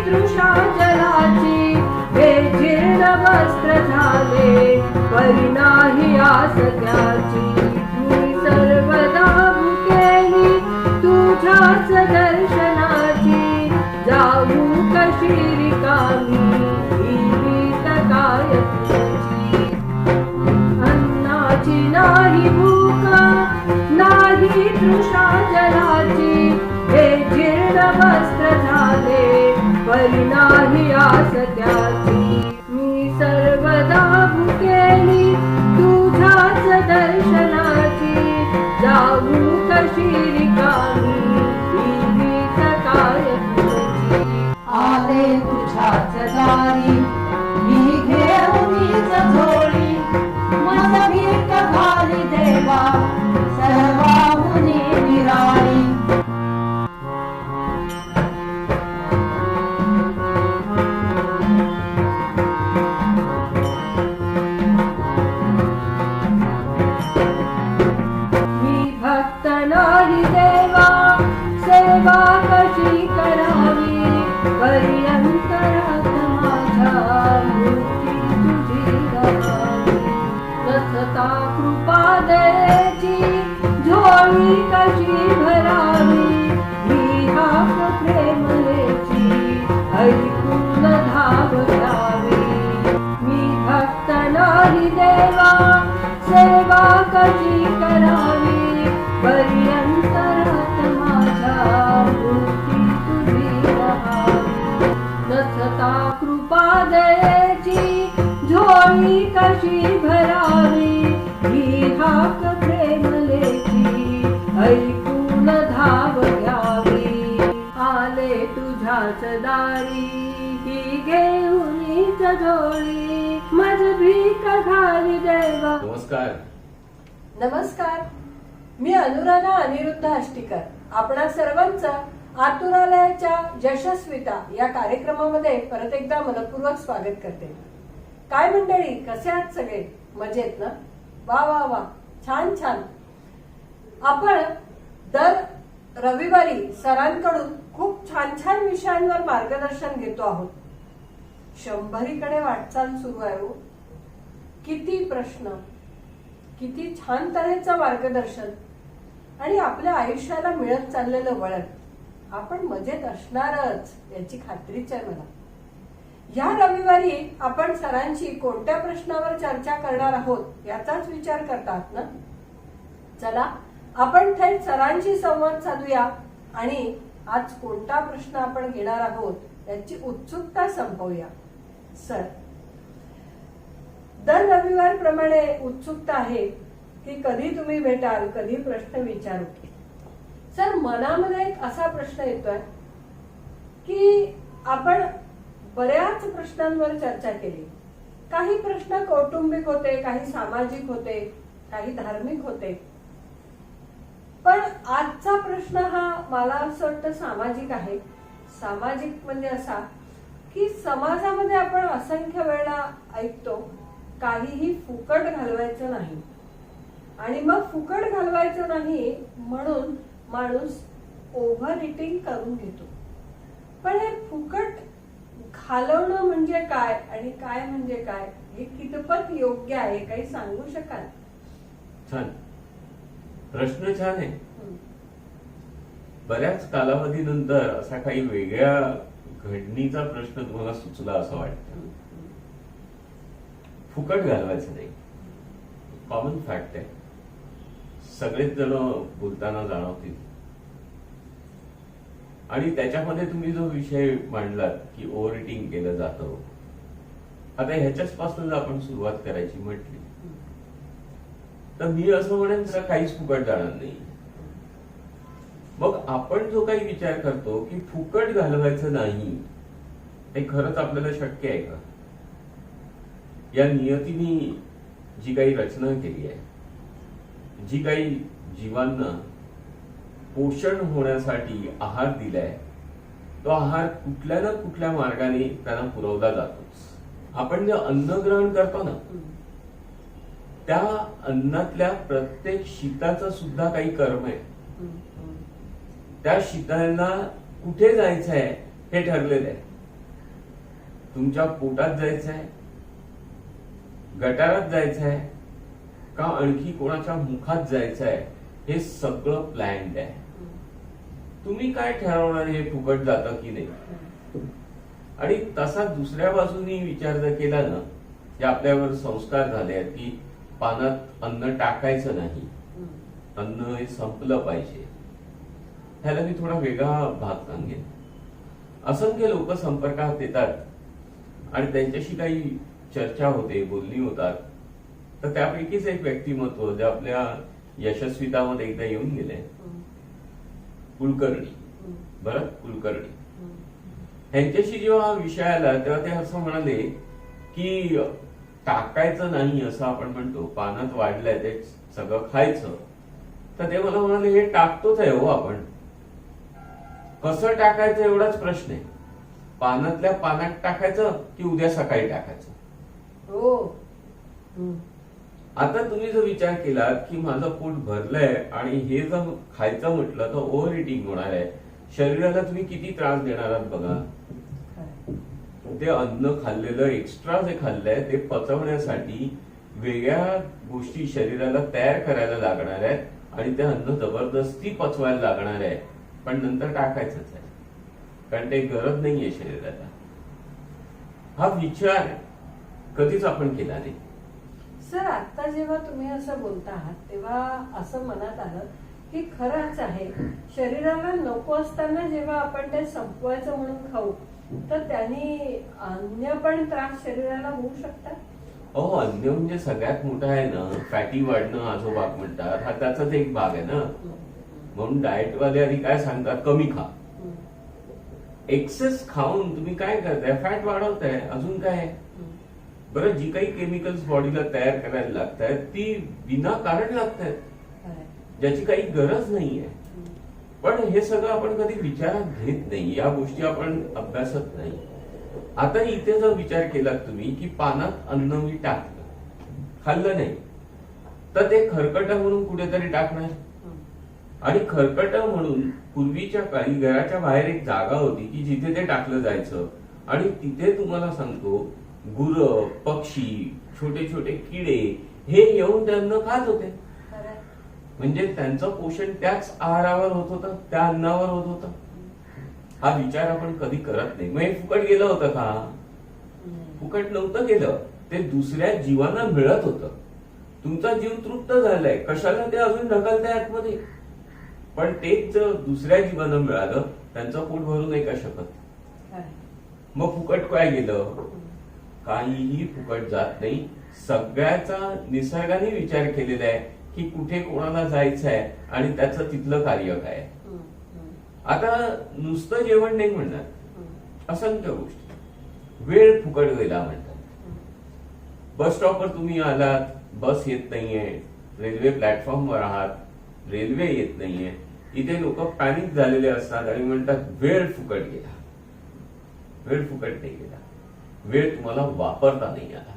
तृषा जलाची हे जीर्ण वस्त्र झाले परिणाही आस त्याची मी सर्वदा भुकेली तुझ्याच दर्शनाची जाऊ कशी रिकामी जीवित काय तुझी अन्नाची नाही भूक नाही तृषा जलाची हे जीर्ण वस्त्र झाले परिणाही आस त्याची मी सर्वदा भुकेली तुझ्याच दर्शनाची जाऊ कशी रिकामी जीवित काय तुझी आले तुझ्याच दारी मी घेऊनीच झोळी माझ भीक घाली देवा सर्वाहुनी निराळी सेवा कशी करावी पर्यंतरात माझ्या मूर्ती तुझी राहावी रसता कृपा द्यायची झोळी कशी भरावी ही हाक प्रेमलेची ऐकून धाव घ्यावी मी भक्त नाही देवा सेवा कशी करावी पर्यंतरात कृपा द्यायची झोळी कशी भरावी ही हाक प्रेमलेची ऐकून धाव घ्यावी आले तुझ्याच दारी ही घेऊनीच झोळी माझ भीक घाली देवा. नमस्कार. नमस्कार, मी अनुराधा अनिरुद्ध आष्टीकर आपणा सर्वांचं आतुरालयाच्या यशस्विता या कार्यक्रमामध्ये परत एकदा मनपूर्वक स्वागत करते. काय मंडळी, कसे आहात सगळे? मजेत ना? वा वा वा, छान छान. आपण दर रविवारी सरांकडून खूप छान छान विषयांवर मार्गदर्शन घेतो आहोत. 100कडे वाटचाल सुरू आहे. किती प्रश्न, किती छान तऱ्हेचं मार्गदर्शन आणि आपल्या आयुष्याला मिळत चाललेलं वळण. आपण मजेत असणारच याची खात्रीच आहे मला. या रविवारी आपण सरांची कोणत्या प्रश्नावर चर्चा करणार आहोत याचाच विचार करतात ना? चला आपण थेट सरांशी संवाद साधूया आणि आज कोणता प्रश्न आपण घेणार आहोत याची उत्सुकता संपवूया. सर, दर रविवार प्रमाणे उत्सुकता आहे की कधी तुम्ही भेटाल, कधी प्रश्न विचारू. सर, मनामध्ये एक असा प्रश्न येतोय की आपण बऱ्याच प्रश्नांवर चर्चा केली. काही प्रश्न कौटुंबिक होते, काही सामाजिक होते, काही धार्मिक होते. पण आजचा प्रश्न हा मला असं वाटतं सामाजिक आहे. सामाजिक म्हणजे असा की समाजामध्ये आपण असंख्य वेळा ऐकतो काहीही फुकट घालवायचं नाही, आणि मग फुकट घालवायचं नाही म्हणून माणूस ओव्हर इटिंग करून घेतो. पण हे फुकट घालवणं म्हणजे काय आणि काय म्हणजे काय, हे कितपत योग्य आहे, काही सांगू शकाल? छान प्रश्न, छान आहे. बऱ्याच कालावधीनंतर असा काही वेगळ्या घडणीचा प्रश्न तुम्हाला सुचला असं वाटतं. फुकट घालवायचं नाही, कॉमन फॅक्ट आहे. सगळेच जण बोलताना जाणवतील. आणि त्याच्यामध्ये तुम्ही जो विषय मांडलात की ओव्हर इटिंग केलं जातं, आता ह्याच्याच पासून आपण सुरुवात करायची म्हटली तर मी असं म्हणेन तर काहीच फुकट जाणार नाही. मग आपण जो काही विचार करतो की फुकट घालवायचं नाही, हे खरंच आपल्याला शक्य आहे का? या नियतीने जी काही रचना केली आहे, जी काही जीवांना पोषण होण्यासाठी आहार दिलाय, तो आहार कुठल्या ना कुठल्या मार्गाने त्यांना पुरवला जातोच. आपण जे अन्न ग्रहण करतो ना, त्या अन्नातल्या प्रत्येक शीताचं सुद्धा काही कर्म आहे. त्या शीतांना कुठे जायचं आहे हे ठरलेलं आहे. तुमच्या पोटात जायचं आहे, गटारात जायचं आहे का आणखी कोणाच्या मुखात जायचं आहे, हे सगळं प्लॅन्ड आहे. तुम्ही काय ठरवणार हे फुकट जातं की नाही? आणि तसा दुसऱ्या बाजूनी विचार जर केला ना, जे आपल्यावर संस्कार झाले आहेत की पानात अन्न टाकायचं नाही, अन्न हे संपलं पाहिजे, ह्याला मी थोडा वेगळा भाग सांगेन. असंख्य लोक संपर्कात येतात आणि त्यांच्याशी काही चर्चा होते, बोलणी होतात. तर त्यापैकीच एक व्यक्तिमत्व जे आपल्या यशस्वितामध्ये एकदा येऊन गेले, कुलकर्णी, भरत कुलकर्णी. ह्यांच्याशी जेव्हा हा विषय आला तेव्हा ते असं म्हणाले की टाकायचं नाही असं आपण म्हणतो, पानात वाढलंय ते सगळं खायचं. तर ते मला म्हणाले हे टाकतोच आहे हो आपण, कसं टाकायचं एवढाच प्रश्न आहे. पानातल्या पानात टाकायचं की उद्या सकाळी टाकायचं? हो. आता तुम्ही जर विचार केला की माझं पोट भरलंय आणि हे जर खायचं म्हटलं तर ओव्हर इटिंग होणार आहे, शरीराला तुम्ही किती त्रास देणार आहात बघा. ते अन्न खाल्लेलं एक्स्ट्रा जे खाल्लंय ते पचवण्यासाठी वेगळ्या गोष्टी शरीराला तयार करायला लागणार आहेत आणि ते अन्न जबरदस्ती पचवायला लागणार आहे, पण नंतर टाकायचंच आहे कारण ते गरज नाहीये शरीराला. हा विचार कधीच आपण केला नाही. सर, आता जेव्हा तुम्ही असं बोलता आहात तेव्हा असं मनात आलं की खरंच आहे, शरीराला नको असताना जेव्हा आपण ते संपवायचं म्हणून खाऊ तर त्यांनी अन्य पण त्रास शरीराला होऊ शकतात. अहो, अन्न म्हणजे सगळ्यात मोठा आहे ना, फॅटी वाढणं हा जो भाग म्हणतात हा त्याचाच एक भाग आहे ना. म्हणून डाएटवाले आधी काय सांगतात, कमी खा. एक्सेस खाऊन तुम्ही काय करताय, फॅट वाढवताय, अजून काय. बरं, जी काही केमिकल्स बॉडीला तयार करायला लागतात ती विनाकारण लागतात, ज्याची काही गरज नाहीये. पण हे सगळं आपण कधी विचारात घेत नाही, या गोष्टी आपण अभ्यासत नाही. आता इथे जर विचार केला तुम्ही की पानात अन्न मी टाकलं, खाल्लं नाही, तर ते खरकट म्हणून कुठेतरी टाकणार. आणि खरकट म्हणून पूर्वीच्या काळी घराच्या बाहेर एक जागा होती की जिथे ते टाकलं जायचं आणि तिथे तुम्हाला सांगतो गुरं, पक्षी, छोटे छोटे किडे हे येऊन त्यांना खात होते. म्हणजे त्यांचं पोषण त्याच आहारावर होत होतं, त्या अन्नावर होत होतं. हा विचार आपण कधी करत नाही. मग हे फुकट गेलं होतं का? फुकट नव्हतं गेलं, ते दुसऱ्या जीवांना मिळत होतं. तुमचा जीव तृप्त झालाय, कशाला ते अजून ढकलताय आतमध्ये. पण तेच जर दुसऱ्या जीवांना मिळालं, त्यांचं पोट भरू नाही का शकत. मग फुकट काय गेलं? काहीही फुकट जात नाही. सगळ्याचा निसर्गाने विचार केलेला आहे की कुठे कोणाला जायचं आहे आणि त्याचं तिथलं कार्य काय. आता नुसतं जेवण नाही म्हणणार, असंख्य गोष्टी. वेळ फुकट गेला म्हणतात. बस स्टॉपवर तुम्ही आलात, बस येत नाहीये, रेल्वे प्लॅटफॉर्मवर आहात, रेल्वे येत नाहीये, इथे लोक पॅनिक झालेले असतात आणि म्हणतात वेळ फुकट गेला. वेळ फुकट नाही गेला, वेळ तुम्हाला वापरता नाही आला.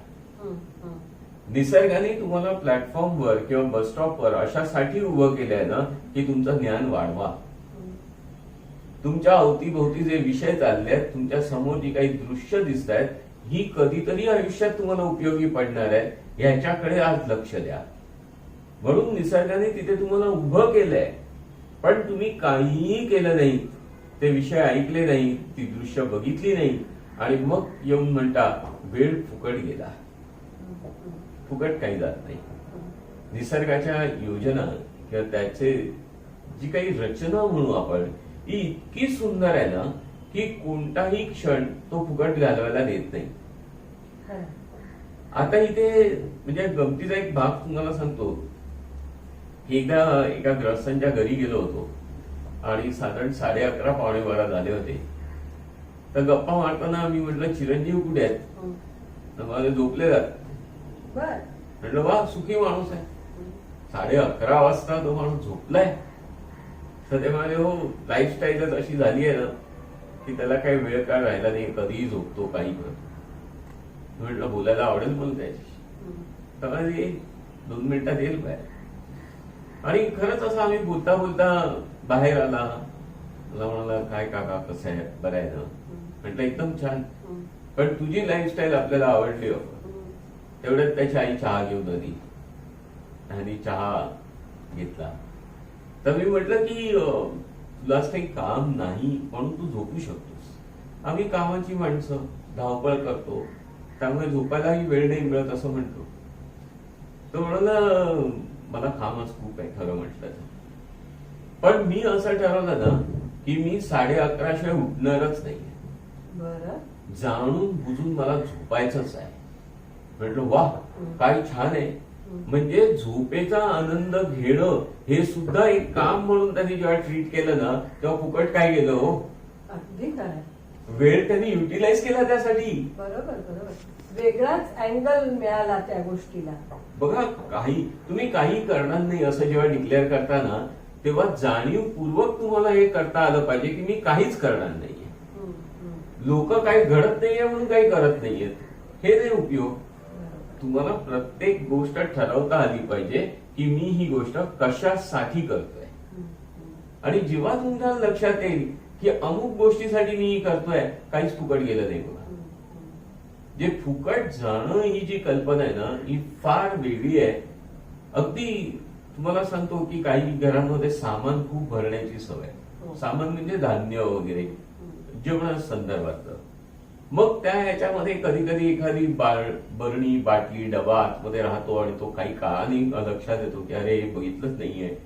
निसर्गाने तुम्हाला प्लॅटफॉर्मवर किंवा बस स्टॉपवर अशासाठी उभं केलंय ना की तुमचं ज्ञान वाढवा. तुमच्या अवतीभोवती जे विषय चालले आहेत, तुमच्या समोर जी काही दृश्य दिसत आहेत, ही कधीतरी आयुष्यात तुम्हाला उपयोगी पडणार आहे, ह्याच्याकडे आज लक्ष द्या. म्हणून निसर्गाने तिथे तुम्हाला उभं केलंय, पण तुम्ही काहीही केलं नाही, ते विषय ऐकले नाही, ती दृश्य बघितली नाही आणि मग येऊन म्हणता वेळ फुकट गेला. फुकट काही जात नाही. निसर्गाच्या योजना किंवा त्याचे जी काही रचना म्हणू आपण, ही इतकी सुंदर आहे ना की कोणताही क्षण तो फुकट घालवायला देत नाही. आता इथे म्हणजे गमतीचा एक भाग तुम्हाला सांगतो की एकदा एका ग्रस्तांच्या घरी गेलो होतो आणि साधारण 11:30 पावणे 12 झाले होते. तर गप्पा मारताना मी म्हटलं चिरंजीव कुठे आहेत? तर मला झोपले जात. बर. म्हटलं वा सुखी माणूस आहे, 11:30 वाजता तो माणूस झोपलाय. तर ते म्हणाले हो लाईफस्टाईलच अशी झाली आहे ना की त्याला काही वेळ काळ राहिला नाही, कधीही झोपतो काही करतो. म्हटलं बोलायला आवडेल मला त्याच्याशी. तर ते 2 मिनिटात येईल बाहेर. आणि खरंच असं आम्ही बोलता बोलता बाहेर आला. मला म्हणाला काय काका कसं आहे, बरं आहे ना? म्हटलं एकदम छान, पण तुझी लाईफस्टाईल आपल्याला आवडली हो. तेवढ्यात त्याची आई चहा घेऊन आली आणि चहा घेतला. तर मी म्हटलं की तुला असं काही काम नाही म्हणून तू झोपू शकतोस. आम्ही कामाची माणसं धावपळ करतो, त्यामुळे झोपायलाही वेळ नाही मिळत असं म्हणतो. तो म्हणाला मला कामच खूप आहे खरं म्हटलं तर. पण मी असं ठरवलं ना की मी 11:30 शिवाय उठणारच नाही. बर. जाणून बुजून मला झोपायचंच आहे. म्हटलं वा काय छान आहे. म्हणजे झोपेचा आनंद घेणं हे सुद्धा एक काम म्हणून त्यांनी जेव्हा ट्रीट केलं ना तेव्हा फुकट काय गेलं हो. अगदी खरं. वेळ त्यांनी युटिलाइज केला त्यासाठी. बरोबर बरोबर. वेगळाच अँगल मिळाला त्या गोष्टीला. बघा तुम्ही काही करणार नाही असं जेव्हा डिक्लेअर करताना तेव्हा जाणीवपूर्वक तुम्हाला हे करता आलं पाहिजे की मी काहीच करणार नाहीये. लोक काही घडत नाहीये म्हणून काही करत नाहीयेत, हे नाही उपयोग. तुम्हाला प्रत्येक गोष्ट ठरवता आली पाहिजे की मी ही गोष्ट कशासाठी करतोय. आणि जेव्हा तुमच्या लक्षात येईल की अमुक गोष्टीसाठी मी करतोय, काहीच फुकट गेलं नाही. बघा जे फुकट जाणं ही जी कल्पना आहे ना ही फार वेगळी आहे. अगदी तुम्हाला सांगतो की काही घरांमध्ये सामान खूप भरण्याची सवय. सामान म्हणजे धान्य वगैरे जेवणा संदर्भातलं. मग त्या ह्याच्यामध्ये कधी कधी एखादी बरणी बाटली डबा आतमध्ये राहतो आणि तो काही काळाने लक्षात येतो की अरे बघितलंच नाहीये.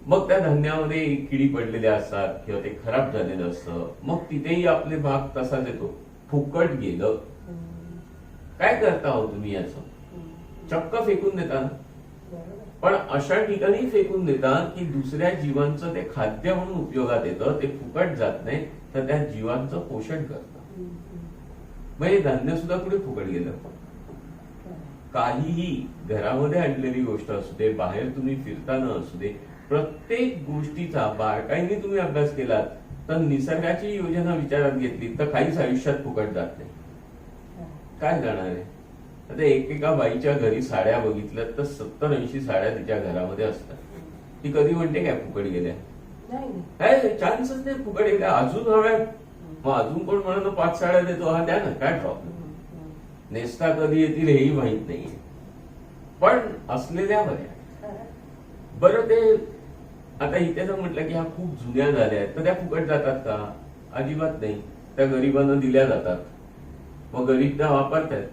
मग त्या धान्यामध्ये किडी पडलेल्या असतात किंवा ते खराब झालेलं असतं. मग तिथेही आपले भाग तसाच येतो, फुकट गेलं. काय करता हो तुम्ही याचं? चक्क फेकून देता. पण अशा ठिकाणी फेकून देतात की दुसऱ्या जीवांचं ते खाद्य म्हणून उपयोगात येतं, ते फुकट जात नाही तर त्या जीवांचं पोषण करतं. म्हणजे धान्य सुद्धा पुढे फुकट गेलं. काहीही घरामध्ये आणलेली गोष्ट असू दे, बाहेर तुम्ही फिरताना असू दे, प्रत्येक गोष्टीचा बारकाईने तुम्ही अभ्यास केलात तर निसर्गाची योजना विचारात घेतली तर काहीच आयुष्यात फुकट जात नाही. काय जाणार आहे? आता एकेका बाईच्या घरी साड्या बघितल्या तर 70-80 साड्या तिच्या घरामध्ये असतात. ती कधी म्हणते काय फुकट गेल्या? काय चान्सच नाही फुकट गेल्या. अजून हव्या, मग अजून कोण म्हणून 5 साड्या देतो, हा द्या ना, काय प्रॉब्लेम. नेसता कधी येतील हेही माहित नाहीये, पण असलेल्या बऱ्या. बरं ते आता इथे जर म्हटलं की ह्या खूप जुन्या झाल्या आहेत तर त्या फुकट जातात का? अजिबात नाही. त्या गरिबांना दिल्या जातात, मग गरीब त्या वापरतात.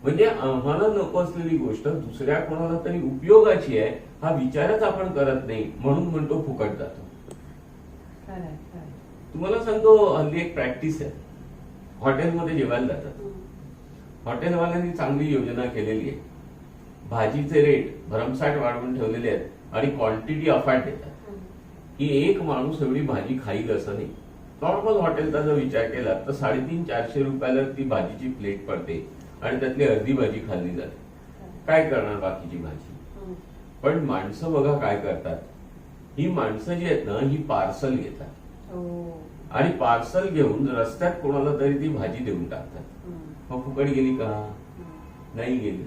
म्हणजे आम्हाला नको असलेली गोष्ट दुसऱ्या कोणाला तरी उपयोगाची आहे हा विचारच आपण करत नाही म्हणून म्हणतो फुकट जातो. तुम्हाला सांगतो हल्ली एक प्रॅक्टिस आहे. हॉटेलमध्ये जेवायला जातात, हॉटेलवाल्यांनी चांगली योजना केलेली आहे. भाजीचे रेट भरमसाठ वाढवून ठेवलेले आहेत आणि क्वांटिटी अफाट देतात की एक माणूस एवढी भाजी खाईल असं नाही. नॉर्मल हॉटेलचा जर विचार केला तर 350-400 रुपयाला ती भाजीची प्लेट पडते आणि त्यातली अर्धी भाजी खाल्ली जाते. काय करणार बाकीची भाजी? पण माणसं बघा काय करतात. ही माणसं जी आहेत ना ही पार्सल घेतात आणि पार्सल घेऊन रस्त्यात कोणाला तरी ती भाजी देऊन टाकतात. मग फुकट गेली का? नाही गेली.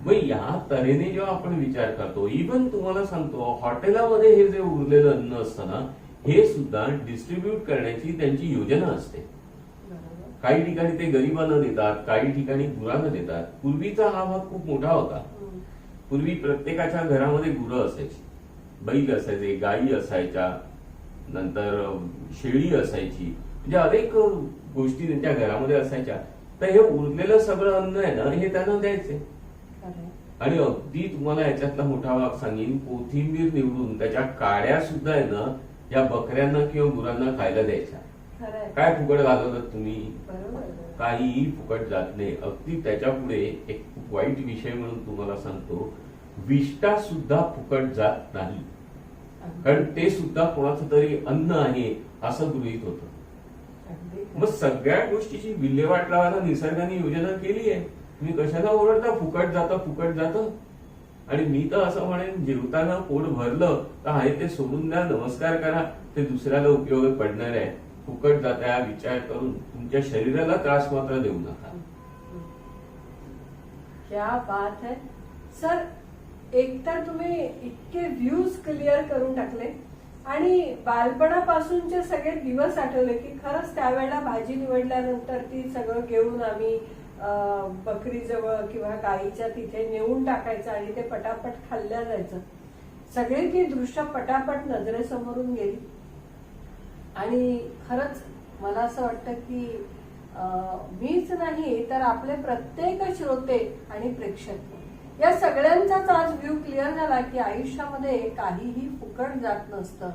मग या तऱ्हेने जेव्हा आपण विचार करतो, इव्हन तुम्हाला सांगतो हॉटेलामध्ये हे जे उरलेलं अन्न असतं ना हे सुद्धा डिस्ट्रीब्यूट करण्याची त्यांची योजना असते. काही ठिकाणी ते गरिबांना देतात, काही ठिकाणी गुरांना देतात. पूर्वीचा हा भाग खूप मोठा होता. पूर्वी प्रत्येकाच्या घरामध्ये गुरं असायची, बैल असायचे, गायी असायच्या, नंतर शेळी असायची, म्हणजे अनेक गोष्टी त्यांच्या घरामध्ये असायच्या. तर हे उरलेलं सगळं अन्न आहे ना हे त्यांना द्यायचे. आणि अगदी तुम्हाला याच्यातला मोठा भाग सांगेन, कोथिंबीर निवडून त्याच्या काड्या सुद्धा आहे ना या बकऱ्यांना किंवा गुरांना खायला द्यायच्या. काय फुकट घालवतात तुम्ही? काहीही फुकट जात नाही. अगदी त्याच्या पुढे एक खूप वाईट विषय म्हणून तुम्हाला सांगतो विष्टा सुद्धा फुकट जात नाही, कारण ते सुद्धा कोणाचं तरी अन्न आहे असं गृहीत होतं. अगदी मग सगळ्या गोष्टीची विल्हेवाट लावायला निसर्गाने योजना केली आहे. तुम्ही कशाला ओरडता फुकट जातं. आणि मी तर असं म्हणेन, जेवताना पोट भरलं तर आहे ते सोडून द्या, नमस्कार करा, ते दुसऱ्याला उपयोगी पडणार आहे. फुकट जात हा विचार करून तुमच्या शरीराला त्रास मात्र देऊ नका. क्या बात है सर. एकतर तुम्ही इतके व्ह्यूज क्लिअर करून टाकले आणि बालपणापासूनचे सगळे दिवस आठवले की खरंच त्यावेळेला भाजी निवडल्यानंतर ती सगळं घेऊन आम्ही बकरीजवळ किंवा गाईच्या तिथे नेऊन टाकायचं आणि ते पटापट खाल्ल्या जायचं. सगळी ती दृश्य पटापट नजरेसमोरून गेली आणि खरंच मला असं वाटतं की मीच नाही तर आपले प्रत्येक श्रोते आणि प्रेक्षक या सगळ्यांचाच आज व्ह्यू क्लिअर झाला की आयुष्यामध्ये काहीही फुकट जात नसतं.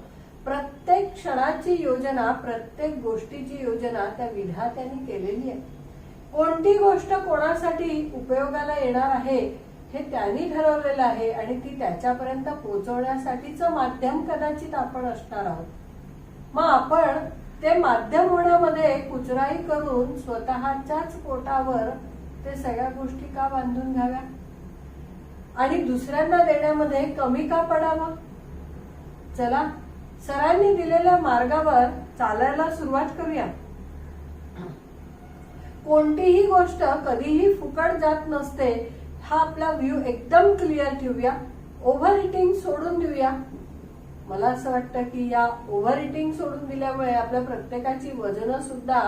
प्रत्येक क्षणाची योजना, प्रत्येक गोष्टीची योजना त्या विधात्याने केलेली आहे. कोणती गोष्ट कोणासाठी उपयोगाला येणार आहे हे त्यांनी ठरवलेलं आहे आणि ती त्याच्यापर्यंत पोहोचवण्यासाठीचं माध्यम कदाचित आपण असणार आहोत. मग आपण ते माध्यम होण्यामध्ये कुचराई करून स्वतःच्याच पोटावर ते सगळ्या गोष्टी का बांधून घ्याव्या आणि दुसऱ्यांना देण्यामध्ये कमी का पडावं. चला सरांनी दिलेल्या मार्गावर चालायला सुरुवात करूया. कोणतीही गोष्ट कधीही फुकट जात नसते हा आपला व्ह्यू एकदम क्लिअर ठेवूया. ओव्हर इटिंग सोडून देऊया. मला असं वाटतं की या ओव्हर इटिंग सोडून दिल्यामुळे आपल्या प्रत्येकाची वजन सुद्धा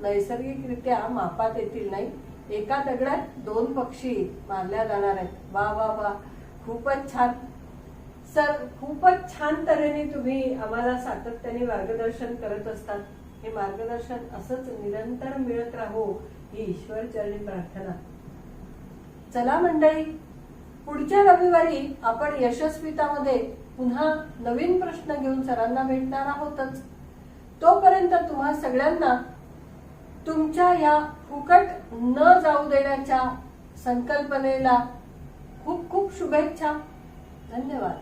नैसर्गिकरित्या मापात येतील नाही. एका दगडात दोन पक्षी मारल्या जाणार आहेत. वा वा वा, खूपच छान सर. खूपच छान तऱ्हेने तुम्ही आम्हाला सातत्याने मार्गदर्शन करत असतात. हे मार्गदर्शन असंच निरंतर मिळत राहो ही ईश्वर चरणी प्रार्थना. चला मंडळी, पुढच्या रविवारी आपण यशस्वितामध्ये पुन्हा नवीन प्रश्न घेऊन सरांना भेटणार आहोतच. तोपर्यंत तुम्हा सगळ्यांना तुमच्या या फुकट न जाऊ देण्याच्या संकल्पनेला खूप खूप शुभेच्छा. धन्यवाद.